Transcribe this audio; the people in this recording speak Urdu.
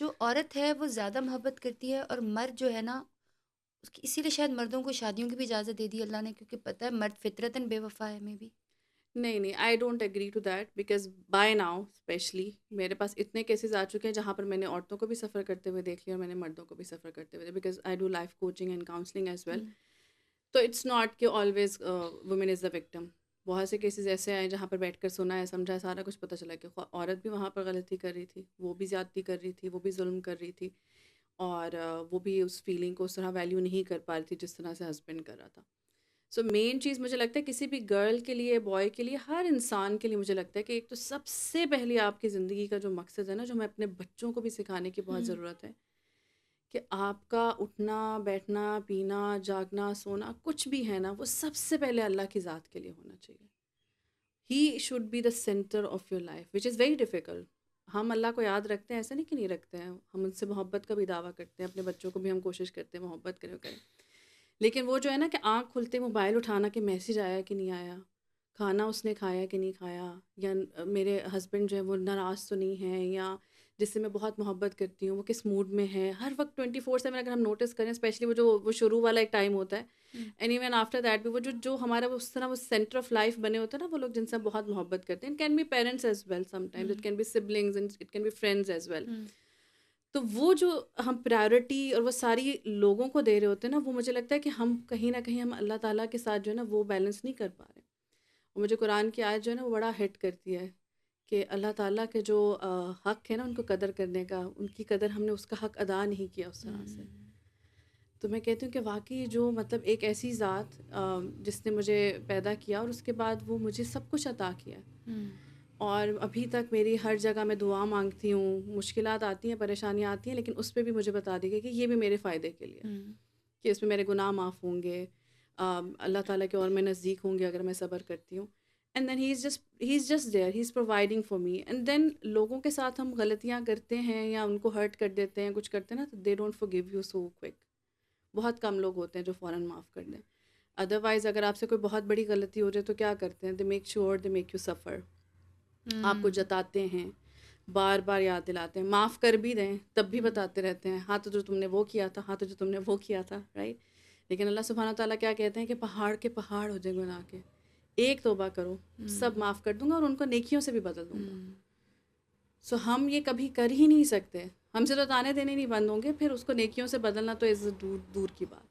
جو عورت ہے وہ زیادہ محبت کرتی ہے، اور مرد جو ہے نا اس کی، اسی لیے شاید مردوں کو شادیوں کی بھی اجازت دے دی اللہ نے، کیونکہ پتہ ہے مرد فطرتاً بے وفا ہے میں بھی. نہیں نہیں، I don't agree to that because by now especially میرے پاس اتنے کیسز آ چکے ہیں جہاں پر میں نے عورتوں کو بھی سفر کرتے ہوئے دیکھ لیا اور میں نے مردوں کو بھی سفر کرتے ہوئے، because I do life coaching and counselling as well. تو اٹس ناٹ کہ always woman is the victim. بہت سے کیسز ایسے آئے جہاں پر بیٹھ کر سنا ہے، سمجھا ہے، سارا کچھ پتہ چلا کہ عورت بھی وہاں پر غلطی کر رہی تھی، وہ بھی زیادتی کر رہی تھی، وہ بھی ظلم کر رہی تھی، اور وہ بھی اس فیلنگ کو اس طرح ویلیو نہیں کر پا رہی تھی جس طرح سے ہسبینڈ کر رہا تھا. سو مین چیز مجھے لگتا ہے کسی بھی گرل کے لیے، بوائے کے لیے، ہر انسان کے لیے مجھے لگتا ہے کہ ایک تو سب سے پہلے آپ کی زندگی کا جو مقصد ہے نا، جو ہمیں اپنے بچوں کو بھی سکھانے کی بہت ضرورت ہے، کہ آپ کا اٹھنا بیٹھنا پینا جاگنا سونا کچھ بھی ہے نا، وہ سب سے پہلے اللہ کی ذات کے لیے ہونا چاہیے. He should be the centre of your life which is very difficult. ہم اللہ کو یاد رکھتے ہیں، ایسا نہیں کہ نہیں رکھتے ہیں، ہم ان سے محبت کا بھی دعویٰ کرتے ہیں، اپنے بچوں کو بھی ہم کوشش کرتے ہیں محبت کریں. لیکن وہ جو ہے نا کہ آنکھ کھلتے موبائل اٹھانا کہ میسیج آیا کہ نہیں آیا، کھانا اس نے کھایا کہ نہیں کھایا، یا میرے ہسبینڈ جو ہے وہ ناراض تو نہیں ہے، یا جس سے میں بہت محبت کرتی ہوں وہ کس موڈ میں ہے، ہر وقت 24/7 اگر ہم نوٹس کریں، اسپیشلی وہ شروع والا ایک ٹائم ہوتا ہے، اینی وین آفٹر دیٹ بھی وہ جو ہمارا وہ اس طرح وہ سینٹر آف لائف بنے ہوتا ہے نا، وہ لوگ جن سے ہم بہت محبت کرتے ہیں. Can be parents as well, sometimes it can be siblings and it can be friends as well. تو وہ جو ہم پرائیورٹی اور وہ ساری لوگوں کو دے رہے ہوتے ہیں نا، وہ مجھے لگتا ہے کہ ہم کہیں نہ کہیں ہم اللہ تعالیٰ کے ساتھ جو ہے نا وہ بیلنس نہیں کر پا رہے. اور مجھے قرآن کی آیت جو ہے نا وہ بڑا ہٹ کرتی ہے کہ اللہ تعالیٰ کے جو حق ہے نا ان کو قدر کرنے کا، ان کی قدر ہم نے اس کا حق ادا نہیں کیا اس طرح سے. تو میں کہتی ہوں کہ واقعی جو مطلب ایک ایسی ذات جس نے مجھے پیدا کیا اور اس کے بعد وہ مجھے سب کچھ عطا کیا، اور ابھی تک میری ہر جگہ میں دعا مانگتی ہوں، مشکلات آتی ہیں، پریشانیاں آتی ہیں، لیکن اس پہ بھی مجھے بتا دی گئی کہ یہ بھی میرے فائدے کے لیے، کہ اس میں میرے گناہ معاف ہوں گے، اللہ تعالیٰ کے اور میں نزدیک ہوں گے اگر میں صبر کرتی ہوں. And then he is just there, he is providing for me. And then لوگوں کے ساتھ ہم غلطیاں کرتے ہیں یا ان کو ہرٹ کر دیتے ہیں، کچھ کرتے ہیں نا، تو they don't forgive you so quick. بہت کم لوگ ہوتے ہیں جو فوراً معاف کر دیں. ادروائز اگر آپ سے کوئی بہت بڑی غلطی ہو جائے تو کیا کرتے ہیں، they make sure they make you suffer. آپ کو جتاتے ہیں، بار بار یاد دلاتے ہیں، معاف کر بھی دیں تب بھی بتاتے رہتے ہیں، ہاں تو جو تم نے وہ کیا تھا، ہاں تو جو تم نے وہ کیا تھا، رائٹ. لیکن اللہ سبحانہ تعالیٰ کیا کہتے ہیں کہ پہاڑ کے پہاڑ ہو جائیں گناہ کے، ایک توبہ کرو سب معاف کر دوں گا اور ان کو نیکیوں سے بھی بدل دوں گا. سو ہم یہ کبھی کر ہی نہیں سکتے، ہم سے تو تانے دینے نہیں بند ہوں گے، پھر اس کو نیکیوں سے بدلنا تو عزت دور دور کی بات.